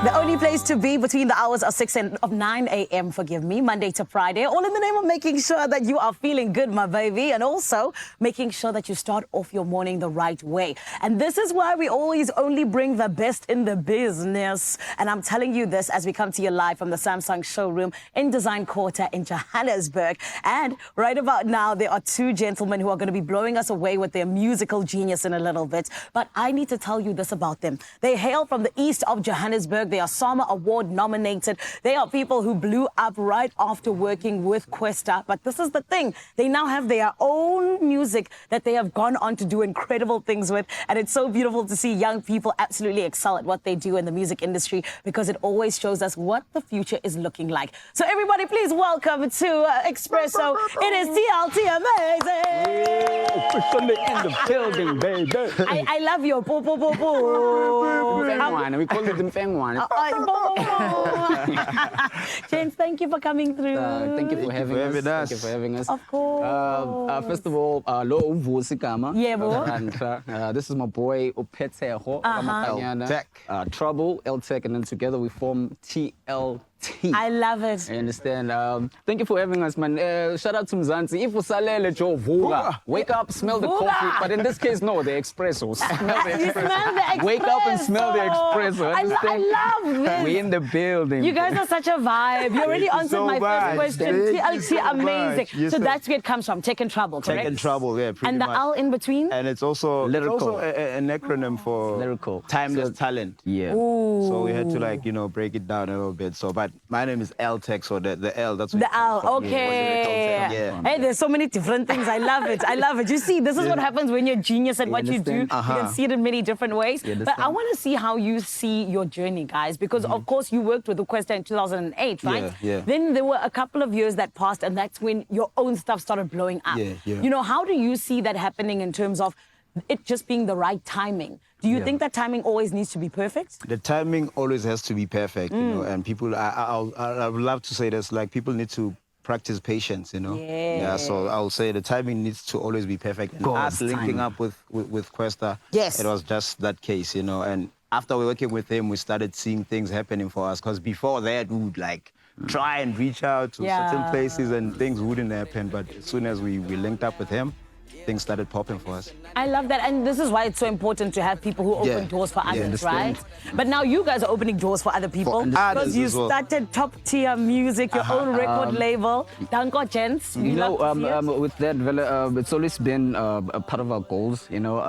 The only place to be between the hours of 6 and of 9 a.m., forgive me, Monday to Friday, all in the name of making sure that you are feeling good, my baby, and also making sure that you start off your morning the right way. And this is why we always only bring the best in the business. And I'm telling you this as we come to you live from the Samsung showroom in Design Quarter in Johannesburg. And right about now, there are two gentlemen who are going to be blowing us away with their musical genius in a little bit. But I need to tell you this about them. They hail from the east of Johannesburg. They are SAMA Award nominated. They are people who blew up right after working with Questa. But this is the thing. They now have their own music that they have gone on to do incredible things with. And it's so beautiful to see young people absolutely excel at what they do in the music industry, because it always shows us what the future is looking like. So everybody, please welcome to Expresso. It is TLT Amazing. Officially in the building, baby. I love your po po po po. We call it the Mfengwane. James, thank you for coming through. Thank you for having us. Thank you for having us. Of course. First of all, lo uvusi gama. Yebo. And this is my boy Upetseho. Trouble, L-Tech, and then together we form TLT. I love it. I understand. Thank you for having us, man. Shout out to Mzansi. If usalele jo vuka, wake up, smell the coffee. But in this case, no, the espresso. Smell the You smell the espresso. Wake up and smell the espresso. I love this. We in the building. You guys are such a vibe. You already answered my first question. TLT Amazing. Yes, so sir. that's where it comes from. Tech and Trouble, correct? Tech and Trouble, yeah, pretty And the much. L in between? And it's also Lyrical. an acronym for Lyrical. Timeless Talent. Yeah. Ooh. So we had to break it down a little bit. So, but my name is L-Tech, so the L, that's what The it comes L, from. okay. Yeah. Hey, there's so many different things. I love it. I love it. You see, this is what happens when you're genius at what you do. understand? You can see it in many different ways. You But I understand? want to see how you see your journey, guys, because of course you worked with Questa in 2008, right? Yeah. Then there were a couple of years that passed, and that's when your own stuff started blowing up. Yeah. You know, how do you see that happening in terms of it just being the right timing? Do you think that timing always needs to be perfect? The timing always has to be perfect, you know, and people, I would love to say this, like people need to practice patience, you know. Yeah, so I'll say the timing needs to always be perfect. And God's us linking timing. up with Questa, Yes. it was just that case, you know. And after we working with him, we started seeing things happening for us, because before that, we would like try and reach out to certain places and things wouldn't happen. But as soon as we linked up with him, things started popping for us. I love that, and this is why it's so important to have people who open doors for others, understand. right? But now you guys are opening doors for other people, For because others you as well. started top tier music, your own record label. Danko, gents. We You know, love to see it. with that, it's always been a part of our goals, you know,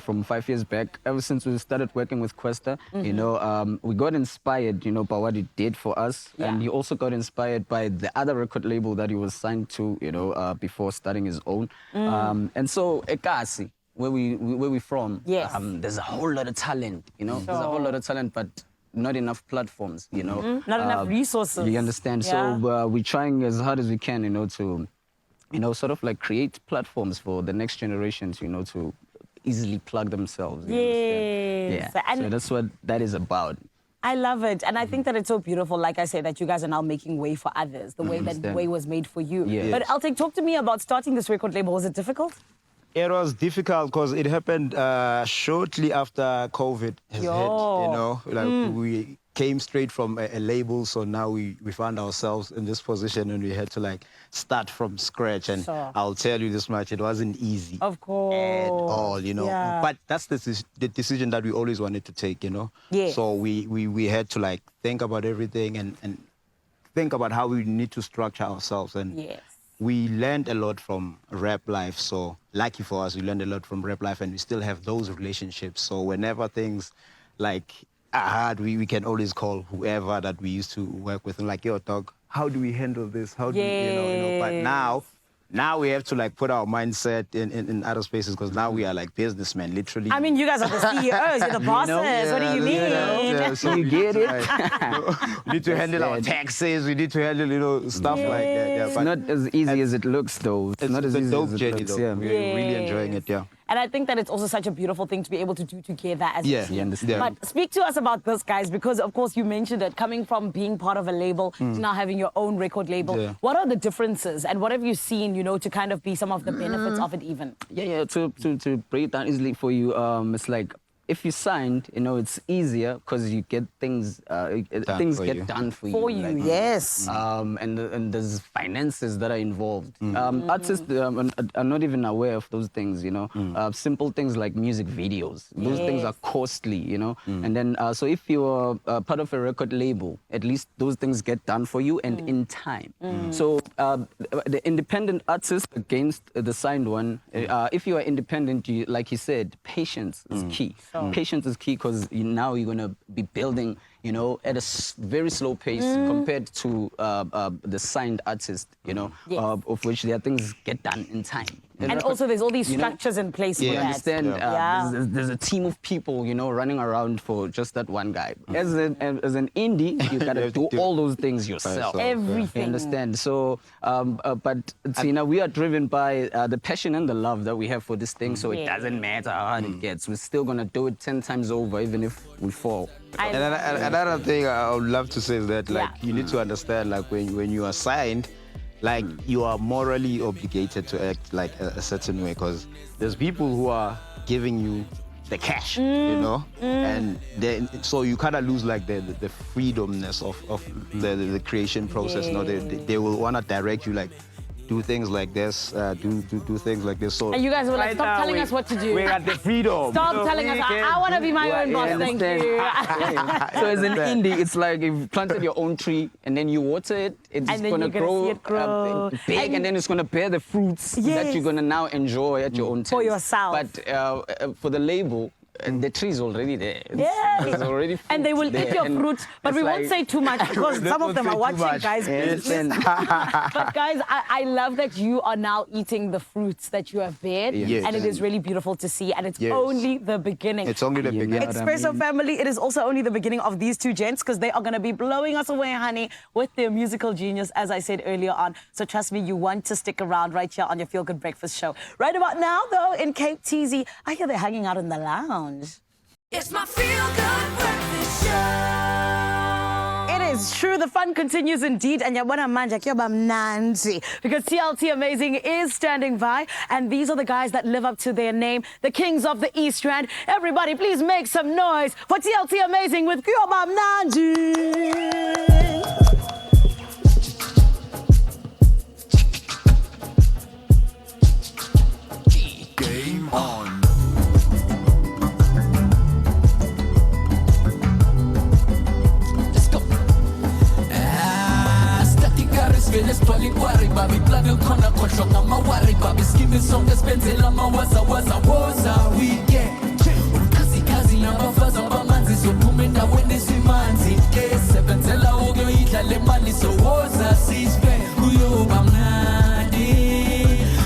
from 5 years back. Ever since we started working with Questa, you know, we got inspired, you know, by what he did for us. Yeah. And he also got inspired by the other record label that he was signed to, you know, before starting his own. And so, Ekasi, where we from, Yes. there's a whole lot of talent, you know, there's a whole lot of talent, but not enough platforms, you know. Not enough resources. You understand? Yeah. So we're trying as hard as we can, you know, to, you know, sort of like create platforms for the next generations, you know, to easily plug themselves. You understand? Yes. Yeah. And so that's what that is about. I love it. And I think that it's so beautiful, like I say, that you guys are now making way for others, the way that Understand. way was made for you. Yeah. But I'll talk to me about starting this record label. Was it difficult? It was difficult because it happened shortly after COVID has hit, you know, like we came straight from a label, so now we found ourselves in this position and we had to like start from scratch. And Sure. I'll tell you this much, it wasn't easy Of course. at all, you know. Yeah. But that's the decision that we always wanted to take, you know. Yes. So we had to like think about everything and think about how we need to structure ourselves. And Yes. we learned a lot from rap life. So lucky for us, we learned a lot from rap life, and we still have those relationships. So whenever things like are hard, we can always call whoever that we used to work with and like, yo, dog, how do we handle this? How do we, you know? But now we have to like put our mindset in other spaces, because now we are like businessmen, literally. I mean, you guys are the CEOs, you're the bosses. What do you mean? So You get it? we need to handle our taxes. We need to handle, you know, stuff like that. Yeah, It's not as easy as it looks, though. It's not as a easy dope as it journey, looks. though. Yeah. We're really enjoying it, yeah. And I think that it's also such a beautiful thing to be able to do together as a Yeah, team. You understand? But speak to us about this, guys, because of course you mentioned it, coming from being part of a label to now having your own record label. Yeah. What are the differences and what have you seen, you know, to kind of be some of the benefits of it even? Yeah, to break it down easily for you, it's like if you signed, it's easier because you get things things get done for you. For you, yes. And there's finances that are involved. Artists are not even aware of those things. Simple things like music videos. Those things are costly. And then so if you're part of a record label, at least those things get done for you and in time. So the independent artist against the signed one, if you are independent, like you said, patience is key. Patience is key because now you're going to be building, at a very slow pace compared to the signed artist, of which their things get done in time. And also there's all these structures in place for you that. understand? There's a team of people, running around for just that one guy. As an indie, you got to do all those things yourself. Everything. You understand? So, but Tina, we are driven by the passion and the love that we have for this thing, so it doesn't matter how hard it gets. We're still going to do it 10 times over, even if we fall. And another thing I would love to say is that, you need to understand, when you are signed, you are morally obligated to act like a certain way, because there's people who are giving you the cash, and then so you kind of lose the freedomness of the creation process. They will want to direct you do things like this, do things like this. So and you guys were like, stop telling us what to do. We got the freedom. Stop telling us. I want to be my own boss. Thank you. So as an indie, it's like you've planted your own tree and then you water it. It's going to grow big, and then it's going to bear the fruits that you're going to now enjoy at your own time. For yourself. But for the label, and the tree's already there. It's already and they will eat your fruits, but we won't say too much because some of them are watching, guys. But guys, I love that you are now eating the fruits that you have bared, and it is really beautiful to see, and it's only the beginning. It's only the beginning. Expresso family, it is also only the beginning of these two gents, because they are going to be blowing us away, honey, with their musical genius, as I said earlier on. So trust me, you want to stick around right here on your Feel Good Breakfast show. Right about now, though, in Cape TZ, I hear they're hanging out in the lounge. It's my Feel Good Breakfast show. It is true. The fun continues indeed. And Kuyoba'mnandi, because TLT Amazing is standing by. And these are the guys that live up to their name, the kings of the East Rand. Everybody, please make some noise for TLT Amazing with Kuyoba'mnandi. Game on. Vele sipali worry baby plan ukhona khohlwa ngama-worry baby skimi sonke sibenzela amawaza weekend ukhazikhazi nabafazi abamanzi sophuma endaweni esimanzi sebenzela ukuyoyidla le mali sowoza sispe Kuyoba'mnandi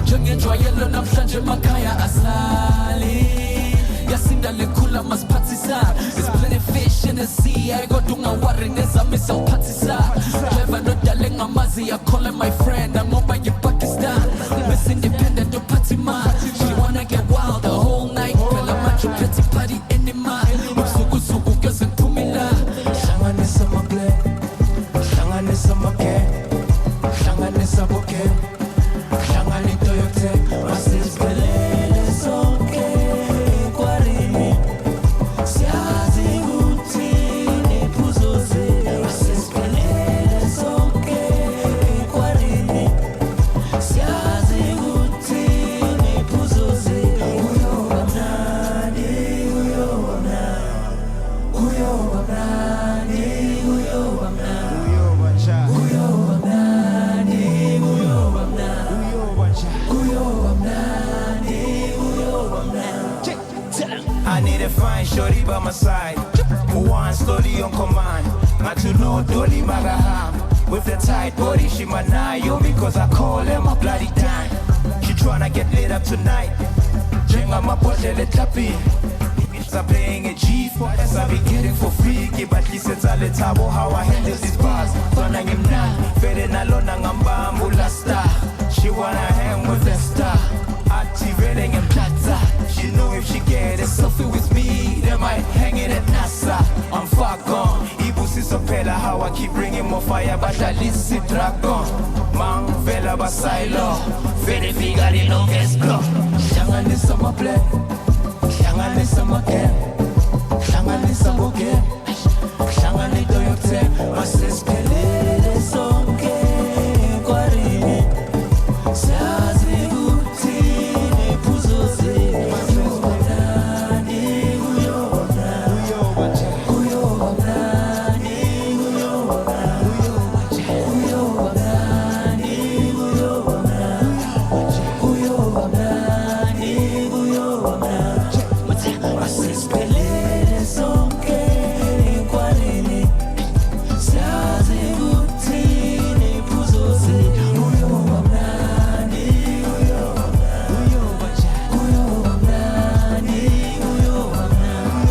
njengenjwayelo namhlanje emakhaya aslali yasinda lekhula masiphathisa there's plenty of fish in the sea ayikho ungawari nezamisa uphathisa clever nodale ngamazi I call him my friend I'm over in Pakistan Miss Independent or party man she wanna get wild the whole night phela manje petty party anymore usuku kuse phumila hlanganisa maple hlanganisa make hlanganisa boke hlanganito yote masiziphelele sonke kwarini siyazi ukuthi nephuzoze masiziphelele sonke kwarini siyazi ukuthi nephuzoze Kuyoba'mnandi Kuyoba'mnandi I need a fine shorty by my side, who wants slowly on command. Not to know Dolly Magaham. With the tight body, she my nayo because I call her my bloody dime. She tryna get lit up tonight. Jenga my bottle let tapi. I'm paying a G for S I be getting for free. Give at least it's a little how I handle these bars. Tona ngimna, fede nalona ngambambu la star. She wanna hang with the star. Activating and plata. She know if she get a selfie with me, they might hang it at NASA. I'm far gone. Ibusi sopela how I keep bringing more fire, but at least it dragon. Man, vela basailo. Fede figari no guest block. Shanganisa my play. Shanganisa my game. Masisiphelele sonke ekwaneni. Siyazi ukuthi nephuzo zethu Kuyoba'mnandi, Kuyoba'mnandi, Kuyoba'mnandi, Kuyoba'mnandi.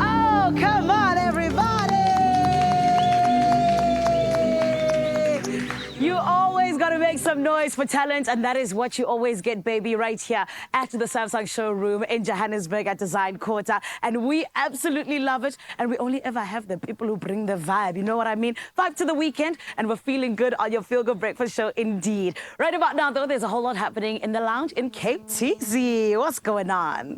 Oh, come on, everybody! You always got to make some noise for talent, and that is what you always get, baby, right here at the Samsung showroom in Johannesburg at Design Quarter. And we absolutely love it, and we only ever have the people who bring the vibe, you know what I mean? Vibe to the weekend, and we're feeling good on your Feel Good Breakfast show indeed. Right about now, though, there's a whole lot happening in the lounge in Cape TZ. What's going on?